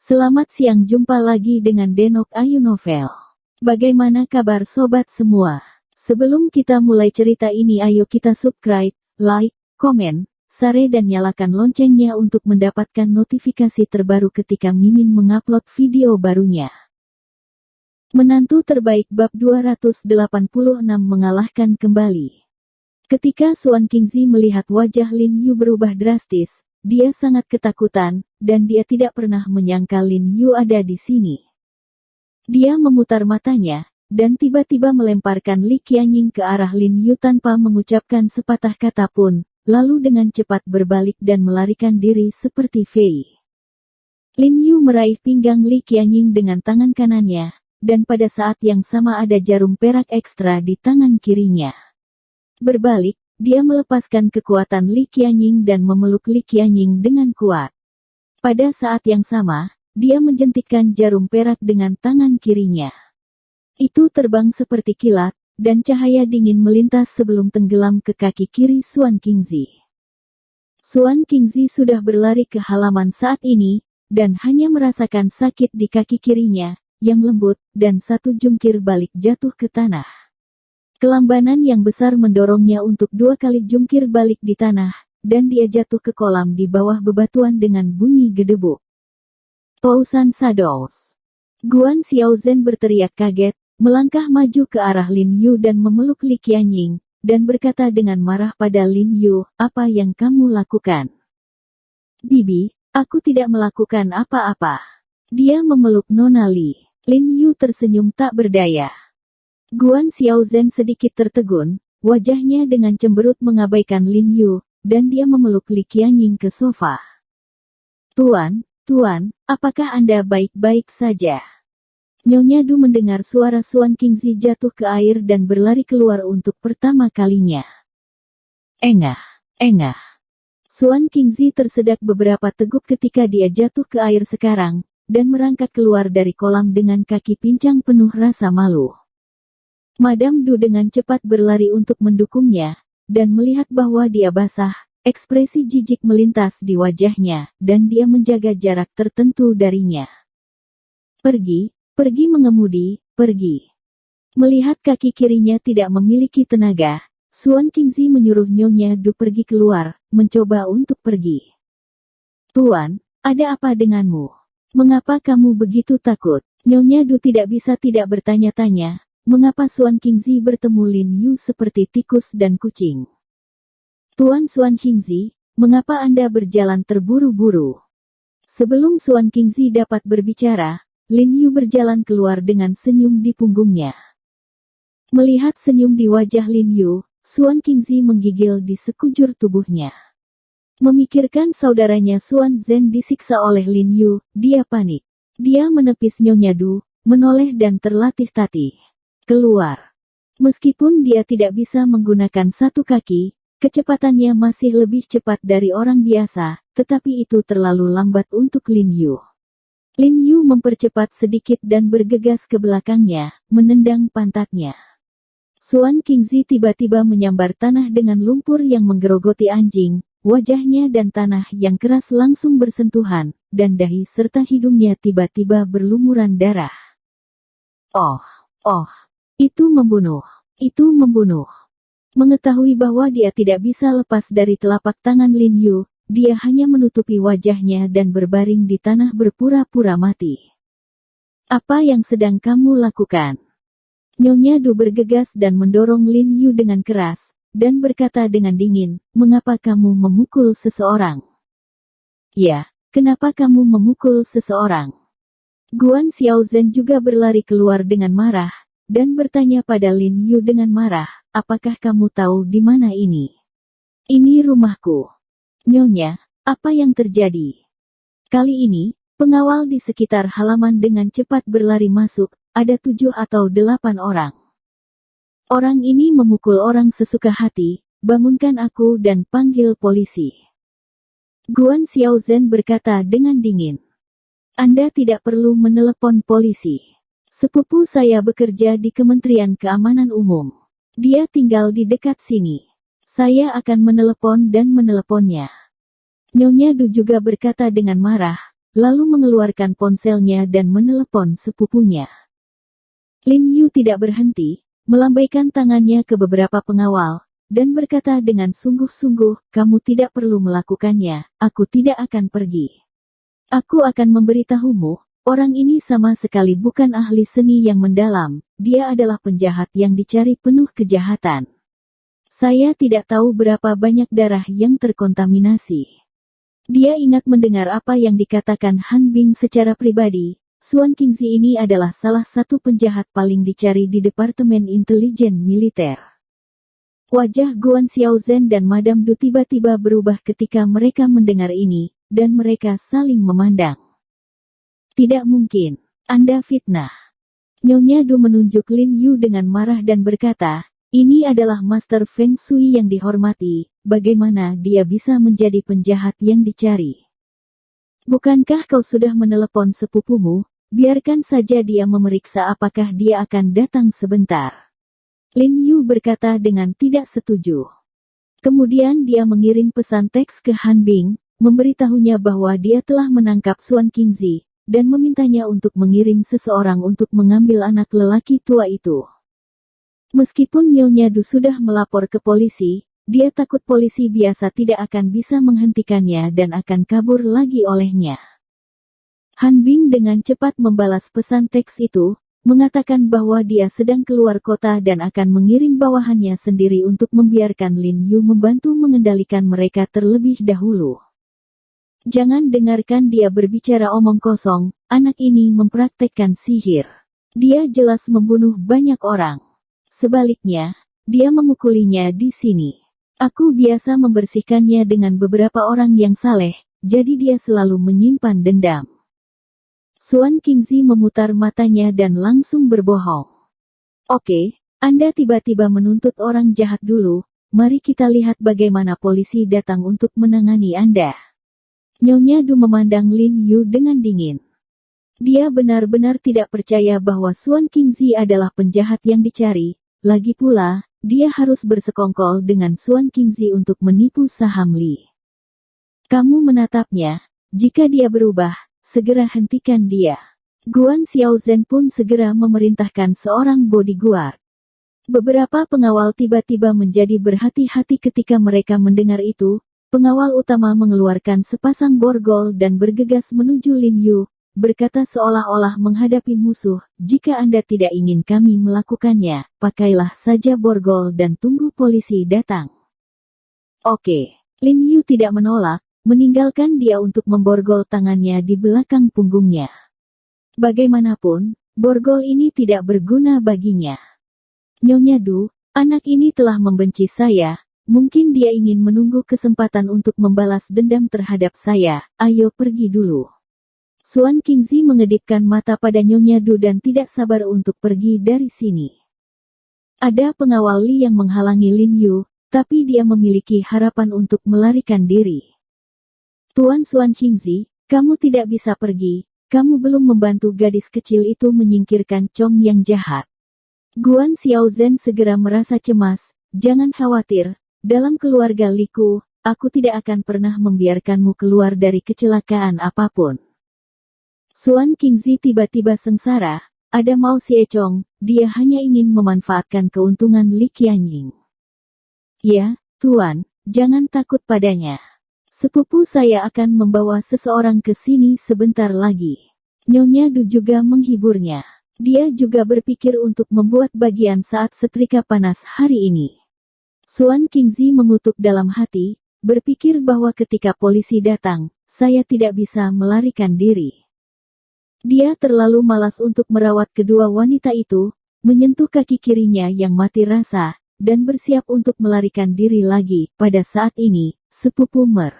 Selamat siang, jumpa lagi dengan Denok Ayu Novel. Bagaimana kabar sobat semua? Sebelum kita mulai cerita ini, ayo kita subscribe, like, komen, share dan nyalakan loncengnya untuk mendapatkan notifikasi terbaru ketika Mimin mengupload video barunya. Menantu terbaik bab 286 mengalahkan kembali. Ketika Xuan Qingzi melihat wajah Lin Yu berubah drastis, dia sangat ketakutan, dan dia tidak pernah menyangka Lin Yu ada di sini. Dia memutar matanya, dan tiba-tiba melemparkan Li Qianying ke arah Lin Yu tanpa mengucapkan sepatah kata pun, lalu dengan cepat berbalik dan melarikan diri seperti Fei. Lin Yu meraih pinggang Li Qianying dengan tangan kanannya, dan pada saat yang sama ada jarum perak ekstra di tangan kirinya. Berbalik, dia melepaskan kekuatan Li Qianying dan memeluk Li Qianying dengan kuat. Pada saat yang sama, dia menjentikkan jarum perak dengan tangan kirinya. Itu terbang seperti kilat, dan cahaya dingin melintas sebelum tenggelam ke kaki kiri Xuan Qingzi. Xuan Qingzi sudah berlari ke halaman saat ini, dan hanya merasakan sakit di kaki kirinya, yang lembut, dan satu jungkir balik jatuh ke tanah. Kelambanan yang besar mendorongnya untuk 2 kali jungkir balik di tanah, dan dia jatuh ke kolam di bawah bebatuan dengan bunyi gedebuk. Pousan Shadows. Guan Xiaozhen berteriak kaget, melangkah maju ke arah Lin Yu dan memeluk Li Qianying, dan berkata dengan marah pada Lin Yu, "Apa yang kamu lakukan?" "Bibi, aku tidak melakukan apa-apa." Dia memeluk Nona Li. Lin Yu tersenyum tak berdaya. Guan Xiaozhen sedikit tertegun, wajahnya dengan cemberut mengabaikan Lin Yu, dan dia memeluk Li Qianying ke sofa. Tuan, apakah Anda baik-baik saja?" Nyonya Du mendengar suara Xuan Qingzi jatuh ke air dan berlari keluar untuk pertama kalinya. Engah. Xuan Qingzi tersedak beberapa teguk ketika dia jatuh ke air sekarang, dan merangkak keluar dari kolam dengan kaki pincang penuh rasa malu. Madame Du dengan cepat berlari untuk mendukungnya, dan melihat bahwa dia basah, ekspresi jijik melintas di wajahnya, dan dia menjaga jarak tertentu darinya. Pergi mengemudi, pergi. Melihat kaki kirinya tidak memiliki tenaga, Xuan Qingzi menyuruh Nyonya Du pergi keluar, mencoba untuk pergi. "Tuan, ada apa denganmu? Mengapa kamu begitu takut?" Nyonya Du tidak bisa tidak bertanya-tanya, mengapa Xuan Qingzi bertemu Lin Yu seperti tikus dan kucing. "Tuan Xuan Qingzi, mengapa Anda berjalan terburu-buru?" Sebelum Xuan Qingzi dapat berbicara, Lin Yu berjalan keluar dengan senyum di punggungnya. Melihat senyum di wajah Lin Yu, Xuan Qingzi menggigil di sekujur tubuhnya. Memikirkan saudaranya Xuan Zhen disiksa oleh Lin Yu, dia panik. Dia menepis Nyonya Du, menoleh dan terlatih-tatih. Keluar. Meskipun dia tidak bisa menggunakan satu kaki, kecepatannya masih lebih cepat dari orang biasa, tetapi itu terlalu lambat untuk Lin Yu. Lin Yu mempercepat sedikit dan bergegas ke belakangnya, menendang pantatnya. Xuan Qingzi tiba-tiba menyambar tanah dengan lumpur yang menggerogoti anjing, wajahnya dan tanah yang keras langsung bersentuhan, dan dahi serta hidungnya tiba-tiba berlumuran darah. Oh. Itu membunuh. Mengetahui bahwa dia tidak bisa lepas dari telapak tangan Lin Yu, dia hanya menutupi wajahnya dan berbaring di tanah berpura-pura mati. "Apa yang sedang kamu lakukan?" Nyonya Du bergegas dan mendorong Lin Yu dengan keras, dan berkata dengan dingin, "Mengapa kamu memukul seseorang?" "Ya, kenapa kamu memukul seseorang?" Guan Xiaozhen juga berlari keluar dengan marah, dan bertanya pada Lin Yu dengan marah, "Apakah kamu tahu di mana ini?" "Ini rumahku." "Nyonya, apa yang terjadi?" Kali ini, pengawal di sekitar halaman dengan cepat berlari masuk, ada 7 atau 8 orang. "Orang ini memukul orang sesuka hati, bangunkan aku dan panggil polisi." Guan Xiaozhen berkata dengan dingin. "Anda tidak perlu menelepon polisi. Sepupu saya bekerja di Kementerian Keamanan Umum. Dia tinggal di dekat sini. Saya akan menelepon dan meneleponnya." Nyonya Du juga berkata dengan marah, lalu mengeluarkan ponselnya dan menelepon sepupunya. Lin Yu tidak berhenti, melambaikan tangannya ke beberapa pengawal, dan berkata dengan sungguh-sungguh, "Kamu tidak perlu melakukannya, aku tidak akan pergi. Aku akan memberitahumu, orang ini sama sekali bukan ahli seni yang mendalam, dia adalah penjahat yang dicari penuh kejahatan. Saya tidak tahu berapa banyak darah yang terkontaminasi." Dia ingat mendengar apa yang dikatakan Han Bing secara pribadi. Suan Qingzi ini adalah salah satu penjahat paling dicari di Departemen Intelijen Militer. Wajah Guan Xiaozhen dan Madame Du tiba-tiba berubah ketika mereka mendengar ini, dan mereka saling memandang. "Tidak mungkin, Anda fitnah." Nyonya Du menunjuk Lin Yu dengan marah dan berkata, "Ini adalah Master Feng Shui yang dihormati, bagaimana dia bisa menjadi penjahat yang dicari? Bukankah kau sudah menelepon sepupumu? Biarkan saja dia memeriksa apakah dia akan datang sebentar." Lin Yu berkata dengan tidak setuju. Kemudian dia mengirim pesan teks ke Han Bing, memberitahunya bahwa dia telah menangkap Suan Qingzi, dan memintanya untuk mengirim seseorang untuk mengambil anak lelaki tua itu. Meskipun Nyonya Du sudah melapor ke polisi, dia takut polisi biasa tidak akan bisa menghentikannya dan akan kabur lagi olehnya. Han Bing dengan cepat membalas pesan teks itu, mengatakan bahwa dia sedang keluar kota dan akan mengirim bawahannya sendiri untuk membiarkan Lin Yu membantu mengendalikan mereka terlebih dahulu. "Jangan dengarkan dia berbicara omong kosong, anak ini mempraktekkan sihir. Dia jelas membunuh banyak orang. Sebaliknya, dia memukulinya di sini. Aku biasa membersihkannya dengan beberapa orang yang saleh, jadi dia selalu menyimpan dendam." Suan Qingzi memutar matanya dan langsung berbohong. "Oke, Anda tiba-tiba menuntut orang jahat dulu, mari kita lihat bagaimana polisi datang untuk menangani Anda." Nyonya Du memandang Lin Yu dengan dingin. Dia benar-benar tidak percaya bahwa Suan Qingzi adalah penjahat yang dicari, lagi pula, dia harus bersekongkol dengan Suan Qingzi untuk menipu saham Li. "Kamu menatapnya, jika dia berubah, segera hentikan dia." Guan Xiaozhen pun segera memerintahkan seorang bodyguard. Beberapa pengawal tiba-tiba menjadi berhati-hati ketika mereka mendengar itu. Pengawal utama mengeluarkan sepasang borgol dan bergegas menuju Lin Yu, berkata seolah-olah menghadapi musuh, "Jika Anda tidak ingin kami melakukannya, pakailah saja borgol dan tunggu polisi datang." "Oke." Lin Yu tidak menolak, meninggalkan dia untuk memborgol tangannya di belakang punggungnya. Bagaimanapun, borgol ini tidak berguna baginya. "Nyonya Du, anak ini telah membenci saya, mungkin dia ingin menunggu kesempatan untuk membalas dendam terhadap saya, ayo pergi dulu." Suan Qingzi mengedipkan mata pada Nyonya Du dan tidak sabar untuk pergi dari sini. Ada pengawal Li yang menghalangi Lin Yu, tapi dia memiliki harapan untuk melarikan diri. "Tuan Suan Qingzi, kamu tidak bisa pergi, kamu belum membantu gadis kecil itu menyingkirkan Chong yang jahat." Guan Xiaozhen segera merasa cemas, "Jangan khawatir, dalam keluarga Liku, aku tidak akan pernah membiarkanmu keluar dari kecelakaan apapun." Suan Qingzi tiba-tiba sengsara, ada Mao Xiechong, dia hanya ingin memanfaatkan keuntungan Li Qianying. "Ya, Tuan, jangan takut padanya. Sepupu saya akan membawa seseorang ke sini sebentar lagi." Nyonya Du juga menghiburnya. Dia juga berpikir untuk membuat bagian saat setrika panas hari ini. Suan Qingzi mengutuk dalam hati, berpikir bahwa ketika polisi datang, saya tidak bisa melarikan diri. Dia terlalu malas untuk merawat kedua wanita itu, menyentuh kaki kirinya yang mati rasa, dan bersiap untuk melarikan diri lagi. Pada saat ini, sepupu Mer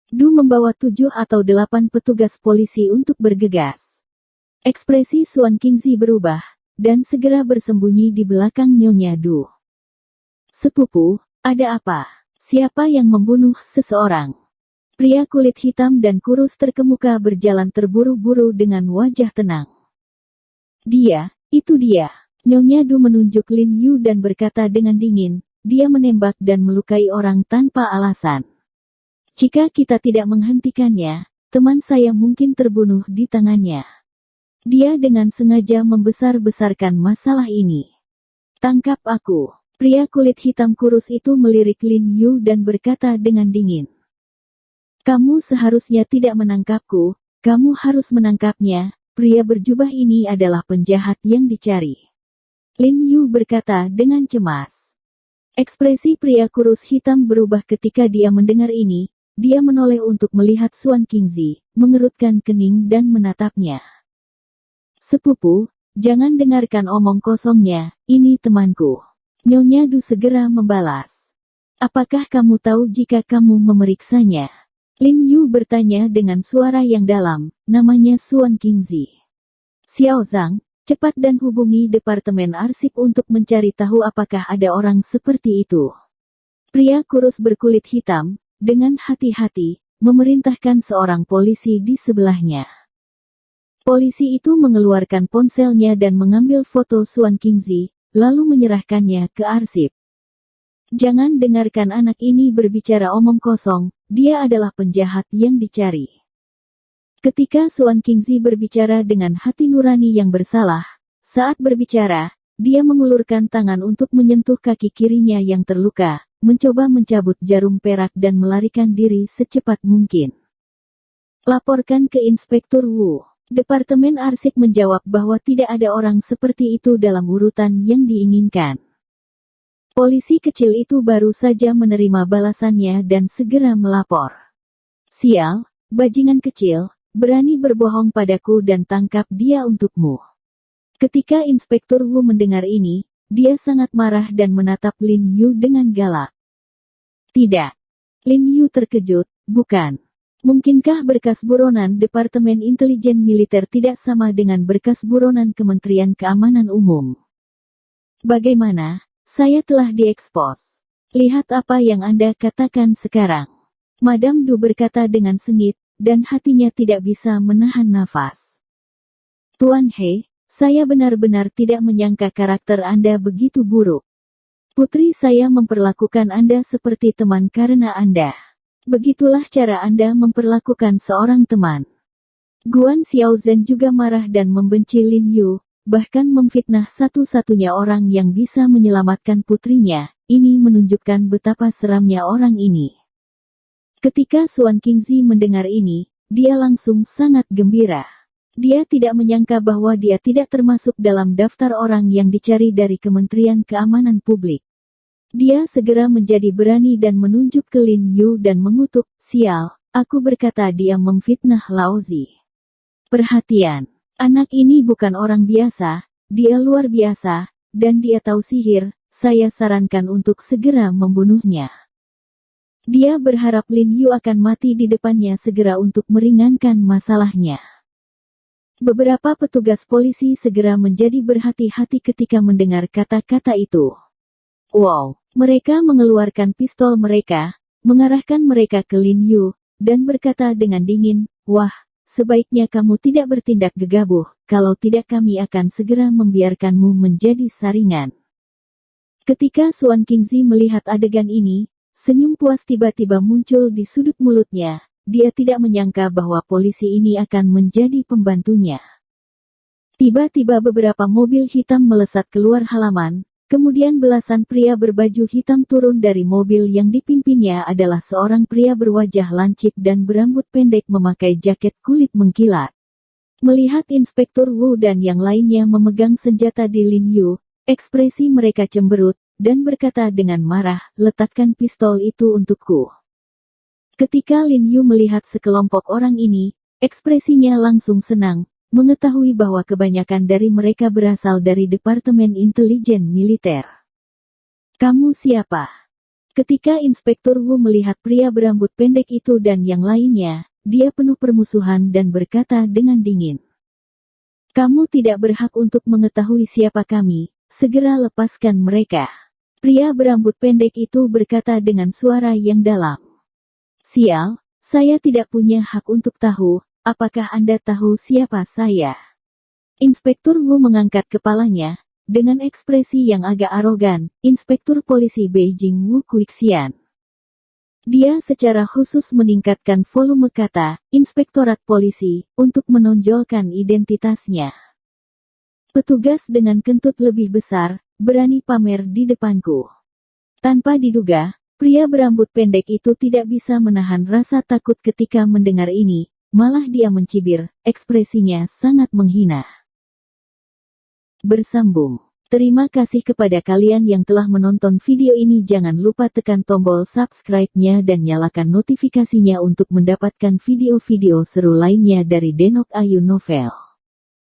Du membawa 7 atau 8 petugas polisi untuk bergegas. Ekspresi Suan Qingzi berubah, dan segera bersembunyi di belakang Nyonya Du. "Sepupu, ada apa? Siapa yang membunuh seseorang?" Pria kulit hitam dan kurus terkemuka berjalan terburu-buru dengan wajah tenang. Itu dia." Nyonya Du menunjuk Lin Yu dan berkata dengan dingin, "Dia menembak dan melukai orang tanpa alasan. Jika kita tidak menghentikannya, teman saya mungkin terbunuh di tangannya. Dia dengan sengaja membesar-besarkan masalah ini. Tangkap aku. Pria kulit hitam kurus itu melirik Lin Yu dan berkata dengan dingin. Kamu seharusnya tidak menangkapku, kamu harus menangkapnya. Pria berjubah ini adalah penjahat yang dicari. Lin Yu berkata dengan cemas. Ekspresi pria kurus hitam berubah ketika dia mendengar ini. Dia menoleh untuk melihat Suan Qingzi, mengerutkan kening dan menatapnya. Sepupu, jangan dengarkan omong kosongnya, ini temanku. Nyonya Du segera membalas. Apakah kamu tahu jika kamu memeriksanya? Lin Yu bertanya dengan suara yang dalam, namanya Suan Qingzi. Xiao Zhang, cepat dan hubungi Departemen Arsip untuk mencari tahu apakah ada orang seperti itu. Pria kurus berkulit hitam, dengan hati-hati, memerintahkan seorang polisi di sebelahnya. Polisi itu mengeluarkan ponselnya dan mengambil foto Suan Qingzi, lalu menyerahkannya ke arsip. Jangan dengarkan anak ini berbicara omong kosong, dia adalah penjahat yang dicari. Ketika Suan Qingzi berbicara dengan hati nurani yang bersalah, saat berbicara, dia mengulurkan tangan untuk menyentuh kaki kirinya yang terluka, mencoba mencabut jarum perak dan melarikan diri secepat mungkin. Laporkan ke Inspektur Wu. Departemen Arsip menjawab bahwa tidak ada orang seperti itu dalam urutan yang diinginkan. Polisi kecil itu baru saja menerima balasannya dan segera melapor. Sial, bajingan kecil, berani berbohong padaku dan tangkap dia untukmu. Ketika Inspektur Wu mendengar ini, dia sangat marah dan menatap Lin Yu dengan galak. Tidak. Lin Yu terkejut, bukan. Mungkinkah berkas buronan Departemen Intelijen Militer tidak sama dengan berkas buronan Kementerian Keamanan Umum? Bagaimana? Saya telah diekspos. Lihat apa yang Anda katakan sekarang. Madame Du berkata dengan sengit, dan hatinya tidak bisa menahan nafas. Tuan He, saya benar-benar tidak menyangka karakter Anda begitu buruk. Putri saya memperlakukan Anda seperti teman karena Anda. Begitulah cara Anda memperlakukan seorang teman. Guan Xiaozhen juga marah dan membenci Lin Yu, bahkan memfitnah satu-satunya orang yang bisa menyelamatkan putrinya. Ini menunjukkan betapa seramnya orang ini. Ketika Suan Qingzi mendengar ini, dia langsung sangat gembira. Dia tidak menyangka bahwa dia tidak termasuk dalam daftar orang yang dicari dari Kementerian Keamanan Publik. Dia segera menjadi berani dan menunjuk ke Lin Yu dan mengutuk, sial, aku berkata dia memfitnah Laozi. Perhatian, anak ini bukan orang biasa, dia luar biasa, dan dia tahu sihir, saya sarankan untuk segera membunuhnya. Dia berharap Lin Yu akan mati di depannya segera untuk meringankan masalahnya. Beberapa petugas polisi segera menjadi berhati-hati ketika mendengar kata-kata itu. Wow, mereka mengeluarkan pistol mereka, mengarahkan mereka ke Lin Yu, dan berkata dengan dingin, wah, sebaiknya kamu tidak bertindak gegabah, kalau tidak kami akan segera membiarkanmu menjadi saringan. Ketika Suan Qingzi melihat adegan ini, senyum puas tiba-tiba muncul di sudut mulutnya, dia tidak menyangka bahwa polisi ini akan menjadi pembantunya. Tiba-tiba beberapa mobil hitam melesat keluar halaman. Kemudian belasan pria berbaju hitam turun dari mobil yang dipimpinnya adalah seorang pria berwajah lancip dan berambut pendek memakai jaket kulit mengkilat. Melihat Inspektur Wu dan yang lainnya memegang senjata di Lin Yu, ekspresi mereka cemberut, dan berkata dengan marah, letakkan pistol itu untukku. Ketika Lin Yu melihat sekelompok orang ini, ekspresinya langsung senang. Mengetahui bahwa kebanyakan dari mereka berasal dari Departemen Intelijen Militer. Kamu siapa? Ketika Inspektur Wu melihat pria berambut pendek itu dan yang lainnya, dia penuh permusuhan dan berkata dengan dingin. Kamu tidak berhak untuk mengetahui siapa kami, segera lepaskan mereka. Pria berambut pendek itu berkata dengan suara yang dalam. Sial, saya tidak punya hak untuk tahu. Apakah Anda tahu siapa saya? Inspektur Wu mengangkat kepalanya, dengan ekspresi yang agak arogan, Inspektur Polisi Beijing Wu Kuixian. Dia secara khusus meningkatkan volume kata Inspektorat Polisi untuk menonjolkan identitasnya. Petugas dengan kentut lebih besar berani pamer di depanku. Tanpa diduga, pria berambut pendek itu tidak bisa menahan rasa takut ketika mendengar ini, malah dia mencibir, ekspresinya sangat menghina. Bersambung. Terima kasih kepada kalian yang telah menonton video ini. Jangan lupa tekan tombol subscribe-nya dan nyalakan notifikasinya untuk mendapatkan video-video seru lainnya dari Denok Ayu Novel.